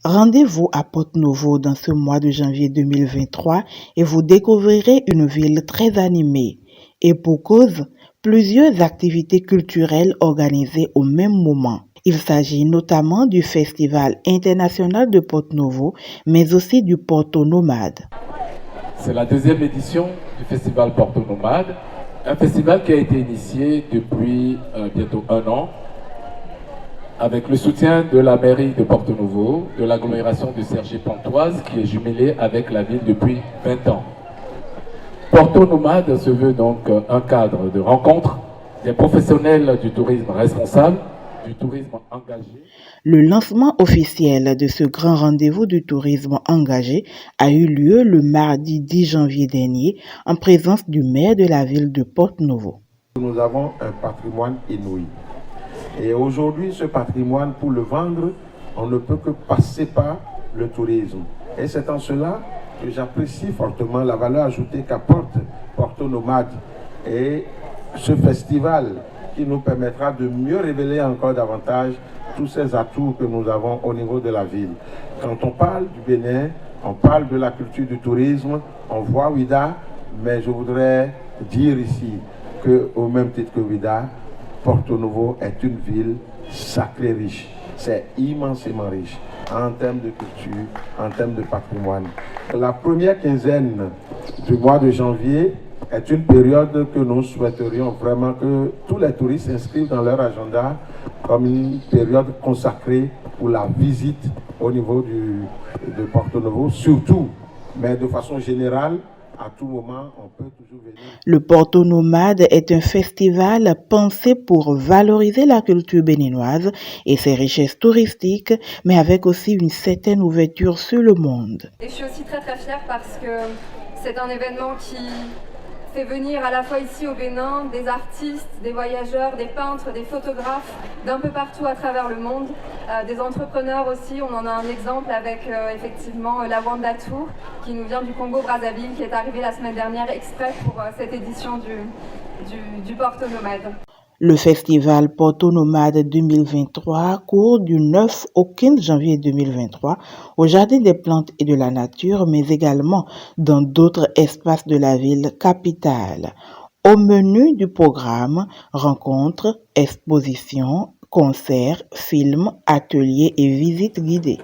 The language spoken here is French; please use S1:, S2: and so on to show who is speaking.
S1: Rendez-vous à Porto-Novo dans ce mois de janvier 2023 et vous découvrirez une ville très animée. Et pour cause, plusieurs activités culturelles organisées au même moment. Il s'agit notamment du Festival international de Porto-Novo, mais aussi du Porto Nomade.
S2: C'est la deuxième édition du Festival Porto Nomade, un festival qui a été initié depuis bientôt 1 an, avec le soutien de la mairie de Porto-Novo, de l'agglomération de Cergy-Pontoise, qui est jumelée avec la ville depuis 20 ans. Porto Nomade se veut donc un cadre de rencontre des professionnels du tourisme responsable, du tourisme engagé.
S1: Le lancement officiel de ce grand rendez-vous du tourisme engagé a eu lieu le mardi 10 janvier dernier en présence du maire de la ville de Porto-Novo.
S3: Nous avons un patrimoine inouï. Et aujourd'hui, ce patrimoine, pour le vendre, on ne peut que passer par le tourisme. Et c'est en cela que j'apprécie fortement la valeur ajoutée qu'apporte Porto Nomade et ce festival qui nous permettra de mieux révéler encore davantage tous ces atouts que nous avons au niveau de la ville. Quand on parle du Bénin, on parle de la culture du tourisme, on voit Ouidah, mais je voudrais dire ici qu'au même titre que Ouidah, Porto-Novo est une ville sacrée riche. C'est immensément riche en termes de culture, en termes de patrimoine. La première quinzaine du mois de janvier est une période que nous souhaiterions vraiment que tous les touristes s'inscrivent dans leur agenda comme une période consacrée pour la visite au niveau de Porto-Novo, surtout, mais de façon générale. À tout moment, on peut toujours venir.
S1: Le Porto Nomade est un festival pensé pour valoriser la culture béninoise et ses richesses touristiques, mais avec aussi une certaine ouverture sur le monde.
S4: Et je suis aussi très fière parce que c'est un événement qui fait venir à la fois ici au Bénin des artistes, des voyageurs, des peintres, des photographes d'un peu partout à travers le monde, des entrepreneurs aussi. On en a un exemple avec effectivement Lawanda Tour qui nous vient du Congo-Brazzaville, qui est arrivé la semaine dernière exprès pour cette édition du Porto Nomade.
S1: Le festival Porto Nomade 2023 court du 9 au 15 janvier 2023 au Jardin des plantes et de la nature, mais également dans d'autres espaces de la ville capitale. Au menu du programme, rencontres, expositions, concerts, films, ateliers et visites guidées.